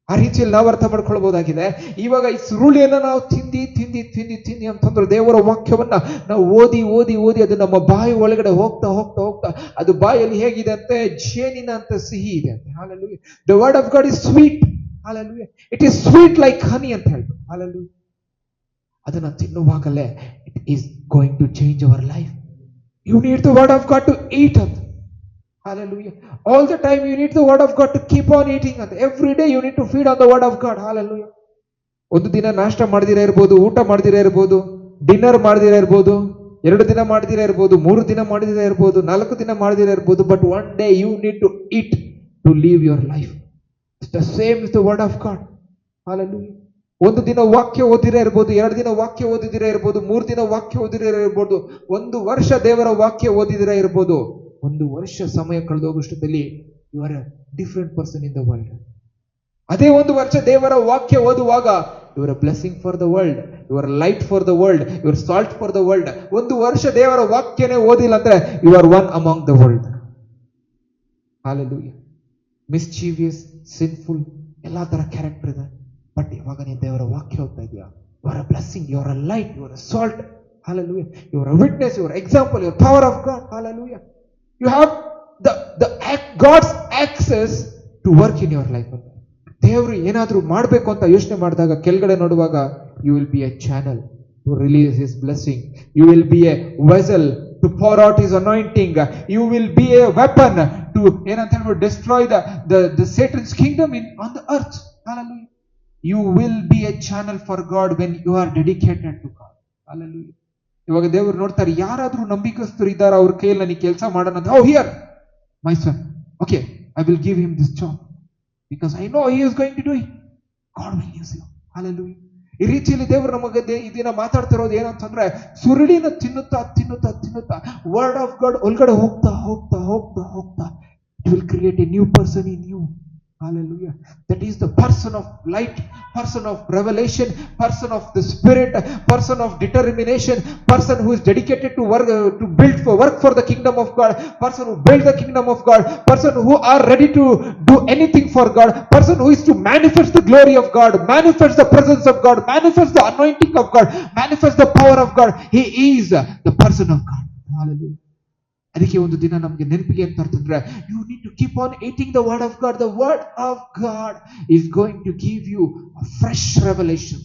ಆ ರೀತಿಯಲ್ಲಿ ನಾವು ಅರ್ಥ ಮಾಡ್ಕೊಳ್ಬಹುದಾಗಿದೆ. ಇವಾಗ ಈ ಸುರುಳಿಯನ್ನ ನಾವು ತಿಂದಿ ಅಂತಂದ್ರೆ, ದೇವರ ವಾಕ್ಯವನ್ನ ನಾವು ಓದಿ ಅದು ನಮ್ಮ ಬಾಯಿ ಒಳಗಡೆ ಹೋಗ್ತಾ ಅದು ಬಾಯಲ್ಲಿ ಹೇಗಿದೆ ಅಂತೆ, ಜೇನಿನ ಅಂತ ಸಿಹಿ ಇದೆ ಅಂತೆ. Hallelujah. The word of God is sweet. Hallelujah. It is sweet like honey ಅಂತ ಹೇಳ್ತಾರೆ. Hallelujah. ಅದನ್ನ ತಿನ್ನುವಾಗಲೇ it is going to change our life. You need the word of God to eat ಅಂತ. Hallelujah. All the time you need the word of God to keep on eating ಅಂತ. Every day you need to feed on the word of God. Hallelujah. ಒಂದು ದಿನ ನಾಷ್ಟ ಮಾಡದಿರ ಇರ್ಬೋದು, ಊಟ ಮಾಡದಿರ ಇರ್ಬೋದು, dinner ಮಾಡದಿರ ಇರ್ಬೋದು, 2 ದಿನ ಮಾಡದಿರ ಇರ್ಬೋದು, 3 ದಿನ ಮಾಡದಿರ ಇರ್ಬೋದು, 4 ದಿನ ಮಾಡದಿರ ಇರ್ಬೋದು, but one day you need to eat to live your life. It's the same with the word of God. Hallelujah. ಒಂದು ದಿನ ವಾಕ್ಯ ಓದಿರ ಇರ್ಬೋದು, 2 ದಿನ ವಾಕ್ಯ ಓದಿದಿರ ಇರ್ಬೋದು, 3 ದಿನ ವಾಕ್ಯ ಓದಿದಿರ ಇರ್ಬೋದು, 1 ವರ್ಷ ದೇವರ ವಾಕ್ಯ ಓದಿದಿರ ಇರ್ಬೋದು. 1 ವರ್ಷ ಸಮಯ ಕಳೆದೋಗುಷ್ಟದಲ್ಲಿ you are a different person in the world. ಅದೇ 1 ವರ್ಷ ದೇವರ ವಾಕ್ಯ ಓದುವಾಗ you are a blessing for the world, you are light for the world, you are salt for the world. 1 ವರ್ಷ ದೇವರ ವಾಕ್ಯನೇ ಓದಿಲ್ಲ ಅಂದ್ರೆ you are one among the world. Hallelujah. Mischievous, sinful, ಎಲ್ಲಾ ತರ ಕ್ಯಾರೆಕ್ಟರ್ ಇದೆ. ಬಟ್ ಇವಾಗ ನೀನು ದೇವರ ವಾಕ್ಯ ಓದ್ತಾ ಇದೆಯಾ, you are a blessing, you are a light, you are a salt. Hallelujah. You are a witness, you are an example, you are power of God. Hallelujah. You have God's access to work in your life. ದೇವರು ಏನಾದ್ರೂ ಮಾಡಬೇಕು ಅಂತ ಯೋಚನೆ ಮಾಡಿದಾಗ, ಕೆಳಗಡೆ ನೋಡುವಾಗ, you will be a channel to release his blessing. You will be a vessel to pour out his anointing. You will be a weapon to ಏನಂತ ಹೇಳ್ಬೋದು, destroy the Satan's kingdom on the earth. Hallelujah. You will be a channel for God when you are dedicated to God. Hallelujah. ಇವಾಗ ದೇವರು ನೋಡ್ತಾರೆ, ಯಾರಾದ್ರೂ ನಂಬಿಕಸ್ಥರು ಇದ್ದಾರ ಅವ್ರ ಕೈಯಲ್ಲಿ ನನಗೆ ಕೆಲಸ ಮಾಡೋಣ ಅಂತ. Oh, here my son. Okay, I will give him this job because I know he is going to do it. God will use you. Hallelujah. ಈ ರೀತಿಯಲ್ಲಿ ದೇವರು ನಮಗೆ ಈ ದಿನ ಮಾತಾಡ್ತಿರೋದು ಏನಂತಂದ್ರೆ, ಸುರುಳಿನ ತಿನ್ನುತ್ತಾ ತಿನ್ನುತ್ತಾ ತಿನ್ನುತ್ತಾ ವರ್ಡ್ ಆಫ್ ಗಾಡ್ ಒಳಗಡೆ ಹೋಗ್ತಾ ಹೋಗ್ತಾ ಹೋಗ್ತಾ ಹೋಗ್ತಾ it will create a new person in you. Hallelujah. That is the person of light, person of revelation, person of the spirit, person of determination, person who is dedicated to work, to work for the kingdom of God, person who build the kingdom of God, person who are ready to do anything for God, person who is to manifest the glory of God, manifest the presence of God, manifest the anointing of God, manifest the power of God. He is the person of God. Hallelujah. ಅದಕ್ಕೆ ಒಂದು ದಿನ ನಮಗೆ ನೆನಪಿಗೆ ಅಂತ ಅಂತಂದ್ರೆ, you need to keep on eating the word of God. The word of God is going to give you fresh revelation.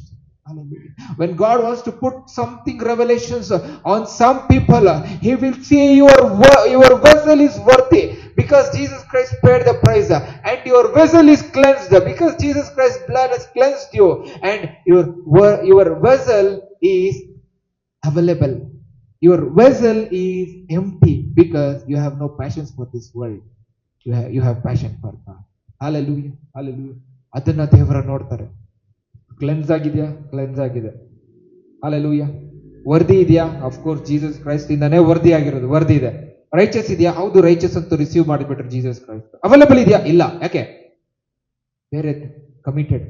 When God wants to put something revelations on some people, He will say your vessel is worthy because Jesus Christ paid the price, and your vessel is cleansed because Jesus Christ's blood has cleansed you, and your vessel is available. Your vessel is empty because you have no passions for this world. You have passion for God. Hallelujah. Hallelujah. ಅದನ್ನ ದೇವರ ನೋಡ್ತಾರೆ. Cleanse ಆಗಿದೆಯಾ? Cleanse ಆಗಿದೆ. Hallelujah. Worthy ಇದೆಯಾ? Of course Jesus Christ ಇಂದಾನೇ worthy ಆಗಿರೋದು, worthy ಇದೆ. Riches ಇದೆಯಾ? ಹೌದು, ರೈಚಸ್ ಅಂತ ರಿಸೀವ್ ಮಾಡಿಬಿಟ್ರೆ ಜೀಸಸ್ ಕ್ರೈಸ್ಟ್. ಅವೈಲೇಬಲ್ ಇದೆಯಾ? ಇಲ್ಲ. ಯಾಕೆ? ಬೇರೆ ಕಮಿಟೆಡ್,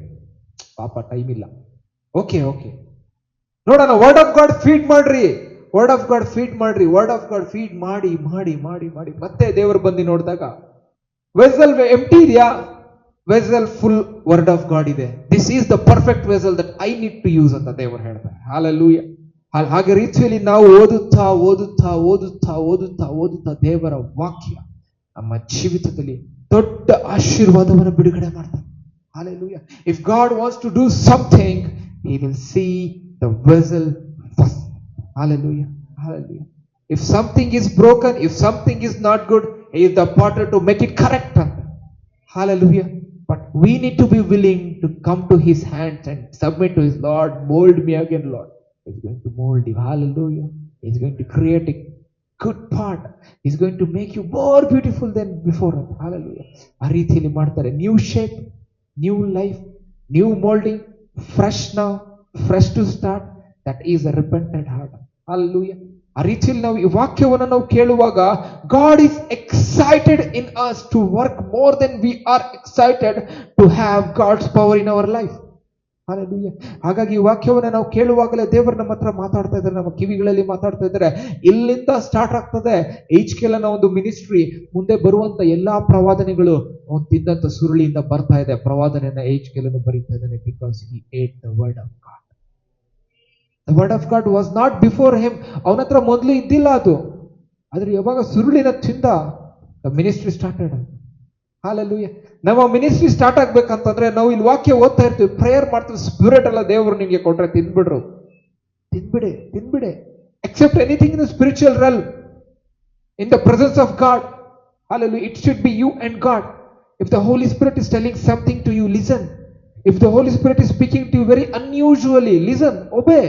ಪಾಪ ಟೈಮ್ ಇಲ್ಲ. ಓಕೆ ನೋಡೋಣ. ವರ್ಡ್ ಆಫ್ ಗಾಡ್ ಫೀಡ್ ಮಾಡ್ರಿ, ವರ್ಡ್ ಆಫ್ ಗಾಡ್ ಫೀಡ್ ಮಾಡ್ರಿ, ವರ್ಡ್ ಆಫ್ ಗಾಡ್ ಫೀಡ್ ಮಾಡಿ ಮಾಡಿ ಮಾಡಿ ಮಾಡಿ ಮತ್ತೆ ದೇವರು ಬಂದು ನೋಡಿದಾಗ ವೆಸಲ್ ಎಂಟಿ ಇದೆಯಾ? Vessel full word of God ಇದೆ. This is the perfect vessel that I need to use ಅಂತ ದೇವರು ಹೇಳ್ತಾರೆ. ಹಾಲೆಲೂಯಾ. ಹಾಗೆ ರೀತಿಯಲ್ಲಿ ನಾವು ಓದುತ್ತಾ ಓದುತ್ತಾ ಓದುತ್ತಾ ಓದುತ್ತಾ ಓದುತ್ತಾ ದೇವರ ವಾಕ್ಯ ನಮ್ಮ ಜೀವಿತದಲ್ಲಿ ದೊಡ್ಡ ಆಶೀರ್ವಾದವನ್ನು ಬಿಡುಗಡೆ ಮಾಡ್ತಾರೆ. Hallelujah. If God wants to do something, he will see the vessel first. Hallelujah. Hallelujah. If something is broken, if something is not good, he is the potter to make it correct. Hallelujah. But we need to be willing to come to his hands and submit to his Lord. Mold me again, Lord. He's going to mold you. Hallelujah. He's going to create a good part. He's going to make you more beautiful than before. Hallelujah. ಆ ರೀತಿಯಲ್ಲಿ ಮಾಡ್ತಾರೆ. New shape, new life, new moulding, fresh now, fresh to start. That is a repentant heart. Hallelujah. ಆ ರೀತಿಯಲ್ಲಿ ನಾವು ಈ ವಾಕ್ಯವನ್ನು ನಾವು ಕೇಳುವಾಗ God is excited in us to work more than we are excited to have God's power in our life. Hallelujah. ಹಾಗಾಗಿ ಈ ವಾಕ್ಯವನ್ನು ನಾವು ಕೇಳುವಾಗಲೇ ದೇವರು ನಮ್ಮ ಹತ್ರ ಮಾತಾಡ್ತಾ ಇದ್ದಾರೆ, ನಮ್ಮ ಕಿವಿಗಳಲ್ಲಿ ಮಾತಾಡ್ತಾ ಇದ್ದಾರೆ. ಇಲ್ಲಿಂದ ಸ್ಟಾರ್ಟ್ ಆಗ್ತದೆ HKLನ ಒಂದು ಮಿನಿಸ್ಟ್ರಿ. ಮುಂದೆ ಬರುವಂತ ಎಲ್ಲಾ ಪ್ರವಾದನೆಗಳು ಅವನು ತಿಂದಂತ ಸುರುಳಿಯಿಂದ ಬರ್ತಾ ಇದೆ. ಪ್ರವಾದನೆಯನ್ನ HKLನು ಬರೀತಾ ಇದ್ದಾನೆ because he ate the word of God. The word of God was not before him. ಅವನ ಹತ್ರ ಮೊದಲು ಇದ್ದಿಲ್ಲ ಅದು. ಆದ್ರೆ ಯಾವಾಗ ಸುರುಳಿನ ತಿಂದ, the ministry started. Hallelujah. ನಮ್ಮ ಮಿನಿಸ್ಟ್ರಿ ಸ್ಟಾರ್ಟ್ ಆಗ್ಬೇಕಂತಂದ್ರೆ ನಾವು ಇಲ್ಲಿ ವಾಕ್ಯ ಓದ್ತಾ ಇರ್ತೀವಿ, ಪ್ರೇಯರ್ ಮಾಡ್ತೀವಿ, ಸ್ಪಿರಿಟ್ ಎಲ್ಲ ದೇವರು ನಿಮ್ಗೆ ಕೊಟ್ರೆ ತಿನ್ಬಿಡೆ. Accept anything in the spiritual realm, in the presence of God. Hallelujah. It should be you and God. If the Holy Spirit is telling something to you, listen. If the Holy Spirit is speaking to you very unusually, listen, obey.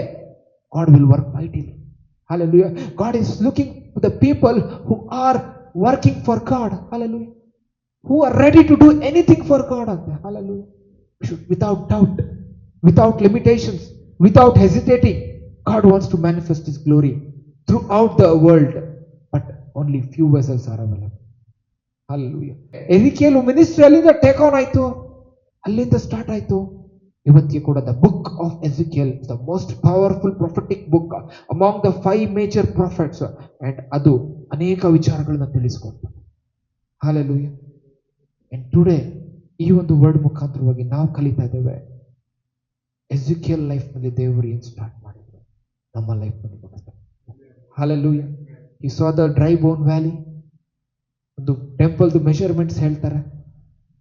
God will work mightily. Hallelujah. God is looking to the people who are working for God. Hallelujah. Who are ready to do anything for God. Hallelujah. Without doubt, without limitations, without hesitating, God wants to manifest His glory throughout the world. But only few vessels are available. Hallelujah. Ezekiel ministry ಅಲ್ಲಿಂದ take on ಆಯ್ತು, ಅಲ್ಲಿಂದ start ಆಯ್ತು. ಇವತ್ತಿಗೆ ಕೂಡ the book of Ezekiel the most powerful prophetic book among the 5 major prophets. And ಅದು ಅನೇಕ ವಿಚಾರಗಳನ್ನ ತಿಳಿಸ್ಕೊಡ್ತದೆ. Hallelujah. And today ಈ ಒಂದು ವರ್ಡ್ ಮುಖಾಂತರವಾಗಿ ನಾವು ಕಲಿತಾ ಇದ್ದೇವೆ, ಎಜಿಕೇಲ್ ಲೈಫ್ ನಲ್ಲಿ ದೇವರು ಏನು ಸ್ಟಾರ್ಟ್ ಮಾಡಿದ್ರು ನಮ್ಮ ಲೈಫ್ ನಲ್ಲಿ ಕೂಡ. Hallelujah. You saw the dry bone valley. ಒಂದು ಟೆಂಪಲ್ ಮೆಷರ್ಮೆಂಟ್ಸ್ ಹೇಳ್ತಾರೆ,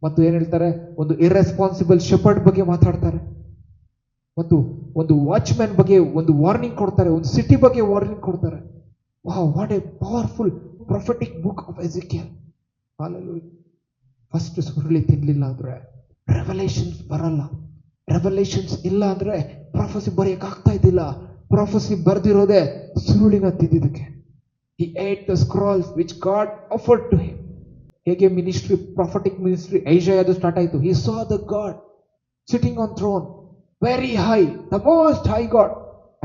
ಮತ್ತು ಏನ್ ಹೇಳ್ತಾರೆ, ಒಂದು ಇರ್ರೆಸ್ಪಾನ್ಸಿಬಲ್ ಶೆಪರ್ಡ್ ಬಗ್ಗೆ ಮಾತಾಡ್ತಾರೆ, ಮತ್ತು ಒಂದು ವಾಚ್ಮ್ಯಾನ್ ಬಗ್ಗೆ ಒಂದು ವಾರ್ನಿಂಗ್ ಕೊಡ್ತಾರೆ, ಒಂದು ಸಿಟಿ ಬಗ್ಗೆ ವಾರ್ನಿಂಗ್ ಕೊಡ್ತಾರೆ. Wow, what a powerful prophetic book of Ezekiel. Hallelujah. First ಸುರುಳಿ ತಿನ್ಲಿಲ್ಲ ಅಂದ್ರೆ ರೆವಲೇಷನ್ಸ್ ಬರಲ್ಲ. ರೆವಲೇಷನ್ಸ್ ಇಲ್ಲ ಅಂದ್ರೆ ಪ್ರಾಫೆಸಿ ಬರೆಯಕ್ ಆಗ್ತಾ ಇದ್ದಿಲ್ಲ. Prophecy ಬರ್ದಿರೋದೇ ಸುರುಳಿನ ತಿಂದಿದ್ದಕ್ಕೆ. He ate the scrolls which God offered to him. ಹೇಗೆ ಮಿನಿಸ್ಟ್ರಿ, ಪ್ರಾಫಿಟಿಕ್ ಮಿನಿಸ್ಟ್ರಿ ಐಷಾಯದು ಸ್ಟಾರ್ಟ್ ಆಯಿತು. He saw the God sitting on throne, very high, the most high God,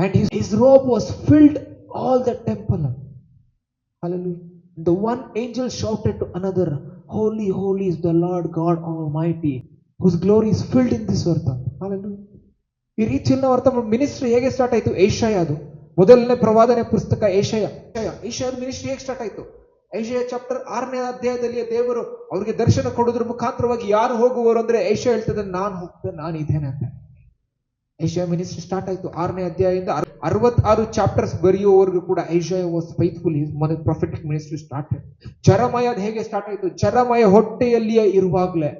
and his robe was filled all the temple. Hallelujah. The one angel shouted to another, holy, holy is the Lord God Almighty, whose glory is filled in this earth. Hallelujah. ಈ ರೀತಿಯಲ್ಲಿ ನಾವು ಅರ್ಥ ಮಾಡಿ, ministry ಹೇಗೆ start ಆಯಿತು? ಏಷಾಯದು ಮೊದಲನೇ ಪ್ರವಾದನೆ ಪುಸ್ತಕ ಏಷಾಯದ ಮಿನಿಸ್ಟ್ರಿ ಹೇಗೆ ಸ್ಟಾರ್ಟ್ ಆಯಿತು? ಐಷಾಯ ಚಾಪ್ಟರ್ 6ನೇ ಅಧ್ಯಾಯದಲ್ಲಿ ದೇವರು ಅವ್ರಿಗೆ ದರ್ಶನ ಕೊಡೋದ್ರ ಮುಖಾಂತರವಾಗಿ ಯಾರು ಹೋಗುವರು ಅಂದ್ರೆ ಏಷಾಯ ಹೇಳ್ತದೆ, ನಾನು ಹೋಗ್ತೇನೆ, ನಾನು ಇದ್ದೇನೆ ಅಂತ. ಐಷಾಯ ಮಿನಿಸ್ಟ್ರಿ ಸ್ಟಾರ್ಟ್ ಆಯಿತು 6ನೇ ಅಧ್ಯಾಯದಿಂದ 66 ಚಾಪ್ಟರ್ಸ್ ಬರೆಯುವವರೆಗೂ ಕೂಡ Isaiah was faithful. His prophetic ministry started. ಜೆರೆಮಯದ ಹೇಗೆ ಸ್ಟಾರ್ಟ್ ಆಯಿತು? ಜೆರೆಮಯ ಹೊಟ್ಟೆಯಲ್ಲಿಯೇ ಇರುವಾಗಲೇ,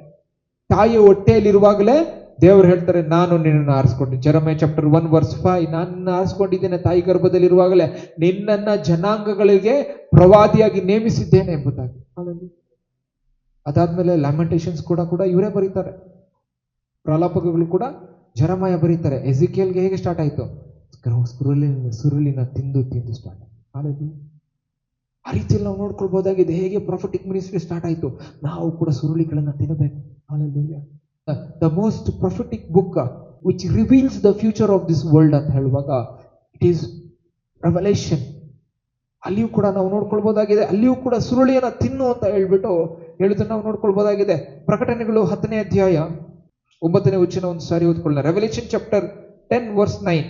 ತಾಯಿಯ ಹೊಟ್ಟೆಯಲ್ಲಿ ಇರುವಾಗಲೇ ದೇವರು ಹೇಳ್ತಾರೆ, ನಾನು ನಿನ್ನನ್ನು ಆರಿಸ್ಕೊಂಡೆ. ಜೆರೆಮಯ ಚಾಪ್ಟರ್ 1:5, ನಾನು ಆರಿಸ್ಕೊಂಡಿದ್ದೇನೆ ತಾಯಿ ಗರ್ಭದಲ್ಲಿರುವಾಗಲೇ, ನಿನ್ನನ್ನ ಜನಾಂಗಗಳಿಗೆ ಪ್ರವಾದಿಯಾಗಿ ನೇಮಿಸಿದ್ದೇನೆ ಎಂಬುದಾಗಿ. ಅದಾದ್ಮೇಲೆ ಲ್ಯಾಮೆಂಟೇಷನ್ಸ್ ಕೂಡ ಇವರೇ ಬರೀತಾರೆ. ಪ್ರಲಾಪಗಳು ಕೂಡ ಜೆರೆಮಯ ಬರೀತಾರೆ. ಎಜಿಕೇಲ್ಗೆ ಹೇಗೆ ಸ್ಟಾರ್ಟ್ ಆಯಿತು? ಸುರುಳಿನ ತಿಂದು ಸ್ಟಾರ್ಟ್ ಆಯಿತು. ಆ ರೀತಿಯಲ್ಲಿ ನಾವು ನೋಡ್ಕೊಳ್ಬಹುದಾಗಿದೆ ಹೇಗೆ ಪ್ರಾಫಿಟಿಕ್ ಮಿನಿಸ್ಟ್ರಿ ಸ್ಟಾರ್ಟ್ ಆಯಿತು. ನಾವು ಕೂಡ ಸುರುಳಿಗಳನ್ನ ತಿನ್ನಬೇಕು. The most prophetic book which reveals the future of this world ಅಂತ ಹೇಳುವಾಗ ಇಟ್ ಈಸ್ ರೆವಲೇಷನ್. ಅಲ್ಲಿಯೂ ಕೂಡ ನಾವು ನೋಡ್ಕೊಳ್ಬಹುದಾಗಿದೆ. ಅಲ್ಲಿಯೂ ಕೂಡ ಸುರುಳಿಯನ್ನ ತಿನ್ನು ಅಂತ ಹೇಳ್ಬಿಟ್ಟು ಹೇಳುದನ್ನು ನಾವು ನೋಡ್ಕೊಳ್ಬಹುದಾಗಿದೆ. ಪ್ರಕಟಣೆಗಳು 10ನೇ ಅಧ್ಯಾಯ 9ನೇ ವಚನ ಒಂದು ಸಾರಿ ಓದ್ಕೊಳ್ಳೋಣ. Revelation chapter 10:9.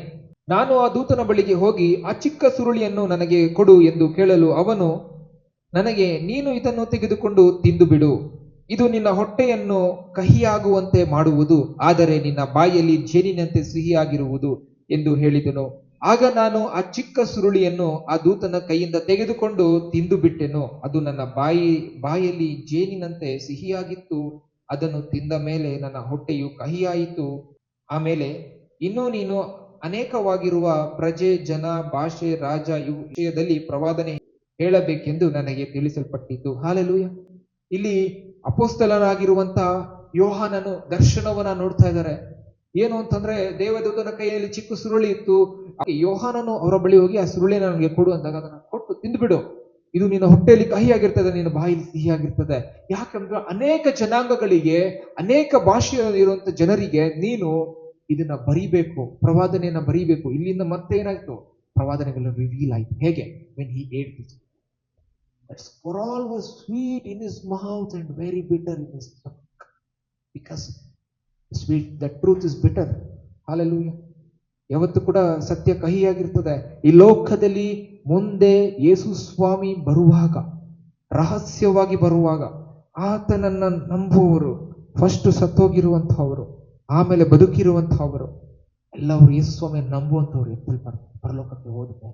ನಾನು ಆ ದೂತನ ಬಳಿಗೆ ಹೋಗಿ, ಆ ಚಿಕ್ಕ ಸುರುಳಿಯನ್ನು ನನಗೆ ಕೊಡು ಎಂದು ಕೇಳಲು ಅವನು ನನಗೆ, ನೀನು ಇದನ್ನು ತೆಗೆದುಕೊಂಡು ತಿಂದು ಬಿಡು, ಇದು ನಿನ್ನ ಹೊಟ್ಟೆಯನ್ನು ಕಹಿಯಾಗುವಂತೆ ಮಾಡುವುದು, ಆದರೆ ನಿನ್ನ ಬಾಯಲ್ಲಿ ಜೇನಿನಂತೆ ಸಿಹಿಯಾಗಿರುವುದು ಎಂದು ಹೇಳಿದನು. ಆಗ ನಾನು ಆ ಚಿಕ್ಕ ಸುರುಳಿಯನ್ನು ಆ ದೂತನ ಕೈಯಿಂದ ತೆಗೆದುಕೊಂಡು ತಿಂದು ಬಿಟ್ಟೆನು. ಅದು ನನ್ನ ಬಾಯಲ್ಲಿ ಜೇನಿನಂತೆ ಸಿಹಿಯಾಗಿತ್ತು. ಅದನ್ನು ತಿಂದ ಮೇಲೆ ನನ್ನ ಹೊಟ್ಟೆಯು ಕಹಿಯಾಯಿತು. ಆಮೇಲೆ ಇನ್ನೂ ನೀನು ಅನೇಕವಾಗಿರುವ ಪ್ರಜೆ, ಜನ, ಭಾಷೆ, ರಾಜ ಇವು ವಿಷಯದಲ್ಲಿ ಪ್ರವಾದನೆ ಹೇಳಬೇಕೆಂದು ನನಗೆ ತಿಳಿಸಲ್ಪಟ್ಟಿತು. ಹಾಲೆಲೂಯ. ಇಲ್ಲಿ ಅಪೊಸ್ತಲನಾಗಿರುವಂತಹ ಯೋಹಾನನು ದರ್ಶನವನ್ನ ನೋಡ್ತಾ ಇದ್ದಾರೆ. ಏನು ಅಂತಂದ್ರೆ, ದೇವದೂತನ ಕೈಯಲ್ಲಿ ಚಿಕ್ಕ ಸುರುಳಿ ಇತ್ತು. ಯೋಹಾನನು ಅವರ ಬಳಿ ಹೋಗಿ, ಆ ಸುರುಳಿನ ನನಗೆ ಕೊಡು ಅಂದಾಗ ಅದನ್ನು ಕೊಟ್ಟು, ತಿಂದುಬಿಡು, ಇದು ನಿನ್ನ ಹೊಟ್ಟೆಯಲ್ಲಿ ಕಹಿಯಾಗಿರ್ತದೆ, ನಿನ್ನ ಬಾಯಲ್ಲಿ ಸಿಹಿಯಾಗಿರ್ತದೆ. ಯಾಕಂದ್ರೆ ಅನೇಕ ಜನಾಂಗಗಳಿಗೆ, ಅನೇಕ ಭಾಷೆ ಇರುವಂತ ಜನರಿಗೆ ನೀನು ಇದನ್ನ ಬರೀಬೇಕು, ಪ್ರವಾದನೆಯನ್ನ ಬರೀಬೇಕು. ಇಲ್ಲಿಂದ ಮತ್ತೆ ಏನಾಯ್ತು? ಪ್ರವಾದನೆಗಳು ರಿವೀಲ್ ಆಯ್ತು. ಹೇಗೆ? when he ate this, that scroll was sweet in his mouth and very bitter in his stomach, because sweet, the truth is bitter. Hallelujah. ಯಾವತ್ತು ಕೂಡ ಸತ್ಯ ಕಹಿಯಾಗಿರ್ತದೆ. ಈ ಲೋಕದಲ್ಲಿ ಮುಂದೆ ಯೇಸು ಸ್ವಾಮಿ ಬರುವಾಗ, ರಹಸ್ಯವಾಗಿ ಬರುವಾಗ, ಆತನನ್ನ ನಂಬುವವರು, ಫಸ್ಟ್ ಸತ್ತೋಗಿರುವಂತಹವರು, ಆಮೇಲೆ ಬದುಕಿರುವಂತಹವರು ಎಲ್ಲವರು ಯೇಸು ಸ್ವಾಮಿಯನ್ನು ನಂಬುವಂಥವ್ರು ಎತ್ತಲ್ಪಡ್ತಾರೆ. ಪರಲೋಕಕ್ಕೆ ಹೋದ್ರೆ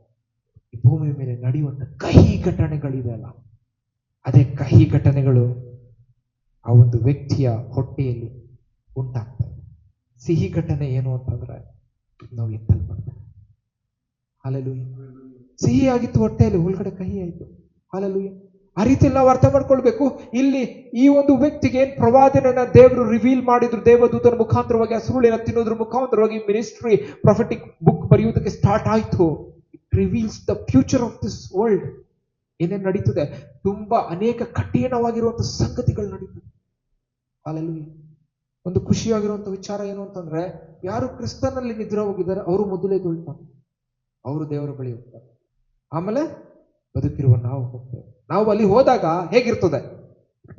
ಈ ಭೂಮಿ ಮೇಲೆ ನಡೆಯುವಂತ ಕಹಿ ಘಟನೆಗಳಿವೆ ಅಲ್ಲ, ಅದೇ ಕಹಿ ಘಟನೆಗಳು ಆ ಒಂದು ವ್ಯಕ್ತಿಯ ಹೊಟ್ಟೆಯಲ್ಲಿ ಉಂಟಾಗ್ತವೆ. ಸಿಹಿ ಘಟನೆ ಏನು ಅಂತಂದ್ರೆ ನಾವು ಎತ್ತಲ್ಪಡ್ತೇವೆ. ಹಾಲೆಲೂಯ. ಸಿಹಿ ಆಗಿತ್ತು ಹೊಟ್ಟೆಯಲ್ಲಿ, ಒಳಗಡೆ ಕಹಿ ಆಯಿತು. ಹಾಲೆಲೂಯ. ಆ ರೀತಿಯಲ್ಲಿ ನಾವು ಅರ್ಥ ಮಾಡ್ಕೊಳ್ಬೇಕು. ಇಲ್ಲಿ ಈ ಒಂದು ವ್ಯಕ್ತಿಗೆ ಏನ್ ಪ್ರವಾದನೆಯನ್ನ ದೇವರು ರಿವೀಲ್ ಮಾಡಿದ್ರು, ದೇವದೂತನ ಮುಖಾಂತರವಾಗಿ, ಆ ಸುರುಳಿನ ತಿನ್ನೋದ್ರ ಮುಖಾಂತರವಾಗಿ ಮಿನಿಸ್ಟ್ರಿ, ಪ್ರಾಫಿಟಿಕ್ ಬುಕ್ ಬರೆಯುವುದಕ್ಕೆ ಸ್ಟಾರ್ಟ್ ಆಯ್ತು. It reveals the future of this world. ಏನೇನು ನಡೀತದೆ? ತುಂಬಾ ಅನೇಕ ಕಠಿಣವಾಗಿರುವಂತ ಸಂಗತಿಗಳು ನಡೀತದೆ. ಹಾಲೆಲೂಯ. ಒಂದು ಖುಷಿಯಾಗಿರುವಂತ ವಿಚಾರ ಏನು ಅಂತಂದ್ರೆ, ಯಾರು ಕ್ರಿಸ್ತನಲ್ಲಿ ನಿದ್ರೆ ಹೋಗಿದ್ದಾರೆ ಅವರು ಮೊದಲೇ ತೊಳ್ತಾರೆ, ಅವರು ದೇವರ ಬಳಿ ಹೋಗ್ತಾರೆ. ಆಮೇಲೆ ಬದುಕಿರುವ ನಾವು ಹೋಗ್ತೇವೆ. ನಾವು ಅಲ್ಲಿ ಹೋದಾಗ ಹೇಗಿರ್ತದೆ?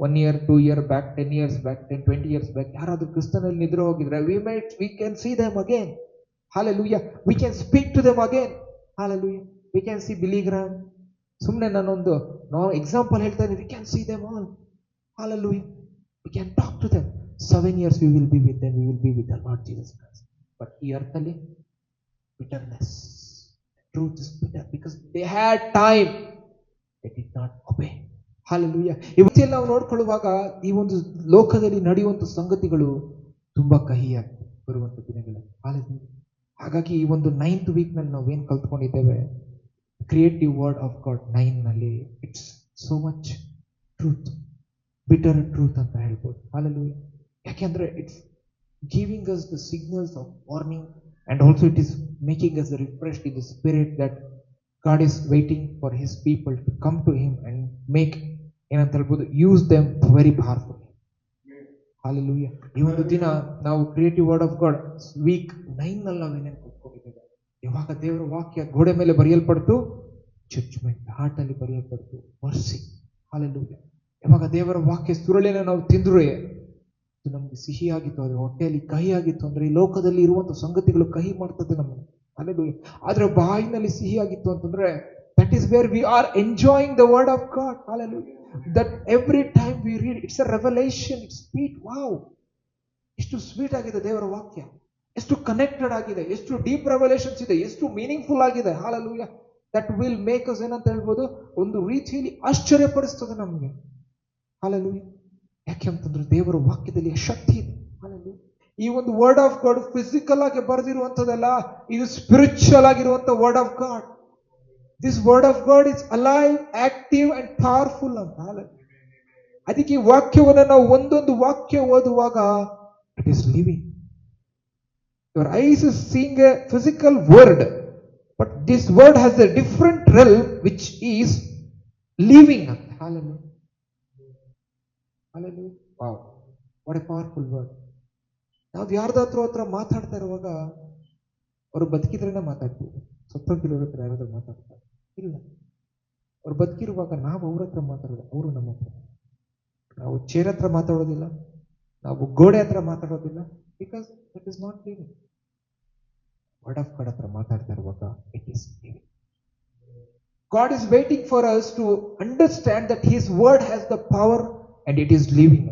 1 year, 2 year back, 10 years back, 20 years back ಯಾರಾದ್ರೂ ಕ್ರಿಸ್ತನಲ್ಲಿ ನಿದ್ರೆ ಹೋಗಿದ್ರೆ, we can see them again. Hallelujah. We can speak to them again. Hallelujah. We can see Billy Graham. ಸುಮ್ಮನೆ ನಾನೊಂದು ಎಕ್ಸಾಂಪಲ್ ಹೇಳ್ತಾ ಇದ್ದೀನಿ. We can see them all. Hallelujah. We can talk to them. 7 years we will be with them. We will be with the Lord Jesus Christ. But ಈ ಅರ್ಥದಲ್ಲಿ bitterness. Truth is bitter because they had time. They did not obey. Hallelujah. ಇವತ್ತೆಲ್ಲ ನಾವು ನೋಡ್ಕೊಳ್ಳುವಾಗ ಈ ಒಂದು ಲೋಕದಲ್ಲಿ ನಡೆಯುವಂತ ಸಂಗತಿಗಳು ತುಂಬಾ ಕಹಿಯಾಗಿ ಬರುವಂತ ದಿನಗಳಲ್ಲಿ. Hallelujah. ಹಾಗಾಗಿ ಈ ಒಂದು 9th ವೀಕ್ ನಲ್ಲಿ ನಾವೇನ್ ಕಲ್ತ್ಕೊಂಡಿದ್ದೇವೆ, ಕ್ರಿಯೇಟಿವ್ ವರ್ಡ್ ಆಫ್ ಗಾಡ್ 9 ನಲ್ಲಿ it's so much truth, bitter truth ಅಂತ ಹೇಳ್ಬೋದು. Hallelujah. ಯಾಕೆಂದ್ರೆ it's giving us the signals of warning, and also it is making us refreshed in the spirit that God is waiting for his people to come to him and make ಏನಂತ ಹೇಳ್ಬೋದು, use them very powerful. Hallelujah. ಈ ಒಂದು ದಿನ ನಾವು creative word of God week 9 ನಲ್ಲಿ ನಾವು ಏನೇನು ಕೂತ್ಕೊಂಡಿದ್ದೇವೆ. ಯಾವಾಗ ದೇವರ ವಾಕ್ಯ ಗೋಡೆ ಮೇಲೆ ಬರೆಯಲ್ಪಡ್ತು, ಜಡ್ಜ್ಮೆಂಟ್. ಹಾರ್ಟ್ ಅಲ್ಲಿ ಬರೆಯಲ್ಪಡ್ತು, ಮರ್ಸಿ. ಹಾಲೆಲೂಯ. ಯಾವಾಗ ದೇವರ ವಾಕ್ಯ ಸುರುಳಿನ ನಾವು ತಿಂದ್ರೆ ಅದು ನಮ್ಗೆ ಸಿಹಿಯಾಗಿತ್ತು, ಅದು ಹೊಟ್ಟೆಯಲ್ಲಿ ಕಹಿ ಆಗಿತ್ತು ಅಂದ್ರೆ ಈ ಲೋಕದಲ್ಲಿ ಇರುವಂತ ಸಂಗತಿಗಳು ಕಹಿ ಮಾಡ್ತದೆ ನಮ್ಮನ್ನು. ಹಾಲೆಲೂಯ. ಆದ್ರೆ ಬಾಯಿನಲ್ಲಿ ಸಿಹಿಯಾಗಿತ್ತು ಅಂತಂದ್ರೆ that is where we are enjoying the word of God. Hallelujah. That every time we read, it's a revelation, it's sweet. Wow, ಎಷ್ಟು ಸ್ವೀಟ್ ಆಗಿದೆ ದೇವರ ವಾಕ್ಯ, ಎಷ್ಟು ಕನೆಕ್ಟೆಡ್ ಆಗಿದೆ, ಎಷ್ಟು ಡೀಪ್ ರೆವಲೇಷನ್ಸ್ ಇದೆ, ಎಷ್ಟು ಮೀನಿಂಗ್ಫುಲ್ ಆಗಿದೆ. Hallelujah. That will make us ಏನಂತ ಹೇಳ್ಬೋದು, ಒಂದು ರೀತಿಯಲ್ಲಿ ಆಶ್ಚರ್ಯಪಡಿಸ್ತದೆ ನಮಗೆ. ಹಾಲೆಲೂಯ. ಯಾಕೆ ಅಂತಂದ್ರೆ ದೇವರ ವಾಕ್ಯದಲ್ಲಿ ಶಕ್ತಿ ಇದೆ. ಹಾಲೆಲೂಯ. ಈ ಒಂದು ವರ್ಡ್ ಆಫ್ ಗಾಡ್ ಫಿಸಿಕಲ್ ಆಗಿ ಬರೆದಿರುವಂತದಲ್ಲ, ಇದು ಸ್ಪಿರಿಚುವಲ್ ಆಗಿರುವಂತ word of god. This word of God is alive, active and powerful ಅಂತ. ಅದಕ್ಕೆ ಈ ವಾಕ್ಯವನ್ನು ನಾವು ಒಂದೊಂದು ವಾಕ್ಯ ಓದುವಾಗ it is living. Your eyes is seeing a physical word, but this word has a different realm which is living ಅಂತ. Hallelujah. Hallelujah. Wow. What a powerful word. ನಾವು ಯಾರ್ದಾದ್ರೂ ಹತ್ರ ಮಾತಾಡ್ತಾ ಇರುವಾಗ ಅವರು ಬದುಕಿದ್ರೇನೆ ಮಾತಾಡ್ತೀವಿ, ಸತ್ತೋಗಿರೋರ ಹತ್ರ ಯಾರಾದ್ರೂ ಮಾತಾಡ್ತಾರೆ ಇಲ್ಲ. ಅವ್ರು ಬದುಕಿರುವಾಗ ನಾವು ಅವ್ರ ಹತ್ರ ಮಾತಾಡೋದು, ಅವರು ನಮ್ಮ ಹತ್ರ. ನಾವು ಚೇರ್ ಹತ್ರ ಮಾತಾಡೋದಿಲ್ಲ, ನಾವು ಗೋಡೆ ಹತ್ರ ಮಾತಾಡೋದಿಲ್ಲ. Because it is not living. Word of God ಹತ್ರ ಮಾತಾಡ್ತಾ ಇರುವಾಗ it is living. God is waiting for us to understand that His word has the power and it is living.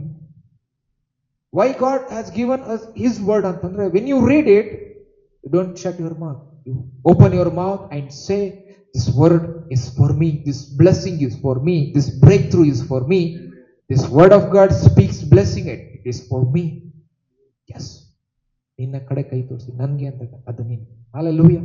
Why God has given us His word ಅಂತಂದ್ರೆ, when you read it, you don't shut your mouth. You open your mouth and say, this word is for me, this blessing is for me, this breakthrough is for me, this word of God speaks blessing, it is for me. Yes. ನಿನ್ನ ಕಡೆ ಕೈ ತೋರಿಸಿ ನನ್ಗೆ ಅಂತ ಅದು ನೀನು. Hallelujah.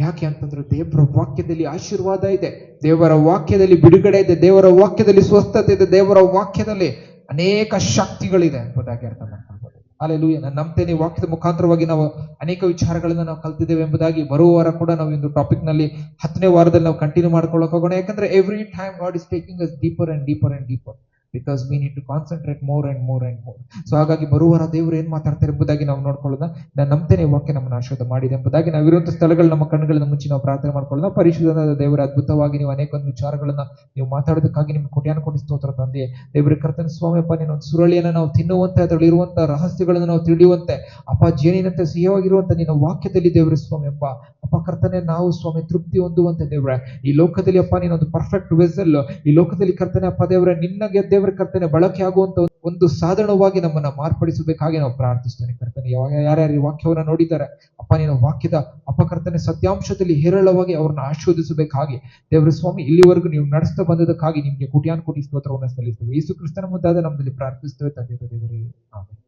ಯಾಕೆ ಅಂತಂದ್ರೆ ದೇವರ ವಾಕ್ಯದಲ್ಲಿ ಆಶೀರ್ವಾದ ಇದೆ, ದೇವರ ವಾಕ್ಯದಲ್ಲಿ ಬಿಡುಗಡೆ ಇದೆ, ದೇವರ ವಾಕ್ಯದಲ್ಲಿ ಸ್ವಸ್ಥತೆ ಇದೆ, ದೇವರ ವಾಕ್ಯದಲ್ಲಿ ಅನೇಕ ಶಕ್ತಿಗಳಿದೆ ಎಂಬುದಾಗಿ ಅರ್ಥ ಮಾಡ್ಕೊಳ್ಬೋದು. ಹಾಲೆಲೂಯ. ನಾನು ನಂಬ್ತೇನೆ ವಾಕ್ಯದ ಮುಖಾಂತರವಾಗಿ ನಾವು ಅನೇಕ ವಿಚಾರಗಳನ್ನ ನಾವು ಕಲ್ತಿದ್ದೇವೆ ಎಂಬುದಾಗಿ. ಬರುವ ವಾರ ಕೂಡ ನಾವು ಒಂದು ಟಾಪಿಕ್ ನಲ್ಲಿ 10ನೇ ವಾರದಲ್ಲಿ ನಾವು ಕಂಟಿನ್ಯೂ ಮಾಡ್ಕೊಳ್ಳೋಕೆ ಹೋಗೋಣ. ಯಾಕಂದ್ರೆ every time God is taking us deeper and deeper and deeper, because we need to concentrate more and more and more. So ಹಾಗಾಗಿ ಬರುವ ವಾರ ದೇವರು ಏನ್ ಮಾತಾಡ್ತಾರೆ ಎಂಬುದಾಗಿ ನಾವು ನೋಡ್ಕೊಳ್ಳೋಣ. ನಾನು ನಂಬ್ತೇನೆ ವಾಕ್ಯ ನಮ್ಮನ್ನು ಆಶೀರ್ವಾದ ಮಾಡಿದೆ ಎಂಬುದಾಗಿ. ನಾವಿರುವಂತಹ ಸ್ಥಳಗಳು ನಮ್ಮ ಕಣ್ಣುಗಳನ್ನ ಮುಚ್ಚಿ ನಾವು ಪ್ರಾರ್ಥನೆ ಮಾಡ್ಕೊಳ್ಳೋಣ. ಪರಿಶುದ್ಧನಾದ ದೇವರ ಅದ್ಭುತವಾಗಿ ನೀವು ಅನೇಕ ಒಂದು ವಿಚಾರಗಳನ್ನ ನೀವು ಮಾತಾಡೋದಕ್ಕಾಗಿ ನಿಮ್ಗೆ ಕೋಟ್ಯಾನುಕೋಟಿ ಸ್ತೋತ್ರ ತಂದೆ. ದೇವರ ಕರ್ತನ ಸ್ವಾಮಿಯಪ್ಪ, ನೀನು ಒಂದು ಸುರಳಿಯನ್ನ ನಾವು ತಿನ್ನುವಂತೆ, ಅದರಲ್ಲಿ ಇರುವಂತಹ ರಹಸ್ಯಗಳನ್ನು ನಾವು ತಿಳಿಯುವಂತೆ ಅಪ್ಪ, ಜೇನಿನಂತೆ ಸಿಹಿಯಾಗಿರುವಂತ ನಿನ್ನ ವಾಕ್ಯದಲ್ಲಿ ದೇವರ ಸ್ವಾಮಿಯಪ್ಪ ಅಪ್ಪ ಕರ್ತನೆ ನಾವು ಸ್ವಾಮಿ ತೃಪ್ತಿ ಹೊಂದುವಂತೆ ದೇವರ ಈ ಲೋಕದಲ್ಲಿ ಅಪ್ಪ ನೀನೊಂದು ಪರ್ಫೆಕ್ಟ್ ವೆಸಲ್, ಈ ಲೋಕದಲ್ಲಿ ಕರ್ತನೆ ಅಪ್ಪ ದೇವರ ನಿನ್ನಗೆ ದೇವರ ಕರ್ತನೆ ಬಳಕೆ ಆಗುವಂತ ಒಂದು ಸಾಧನವಾಗಿ ನಮ್ಮನ್ನ ಮಾರ್ಪಡಿಸಬೇಕಾಗಿ ನಾವು ಪ್ರಾರ್ಥಿಸ್ತೇನೆ ಕರ್ತನೆ. ಯಾರ್ಯಾರು ಈ ವಾಕ್ಯವನ್ನು ನೋಡಿದ್ದಾರೆ ಅಪ್ಪ, ನೀನು ವಾಕ್ಯದ ಅಪಕರ್ತನೆ ಸತ್ಯಾಂಶದಲ್ಲಿ ಹೇರಳವಾಗಿ ಅವ್ರನ್ನ ಆಶೀರ್ವದಿಸಬೇಕಾಗಿ ದೇವರ ಸ್ವಾಮಿ ಇಲ್ಲಿವರೆಗೂ ನೀವು ನಡೆಸ್ತಾ ಬಂದದಕ್ಕಾಗಿ ನಿಮ್ಗೆ ಕೋಟ್ಯಾನುಕೋಟಿ ಸ್ತೋತ್ರವನ್ನು ಸಲ್ಲಿಸ್ತೇವೆ. ಯೇಸು ಕ್ರಿಸ್ತನ ಮುಂದಾದ ನಮ್ಮಲ್ಲಿ ಪ್ರಾರ್ಥಿಸ್ತೇವೆ ತಂದೆ ದೇವರೇ, ಆಮೆನ್.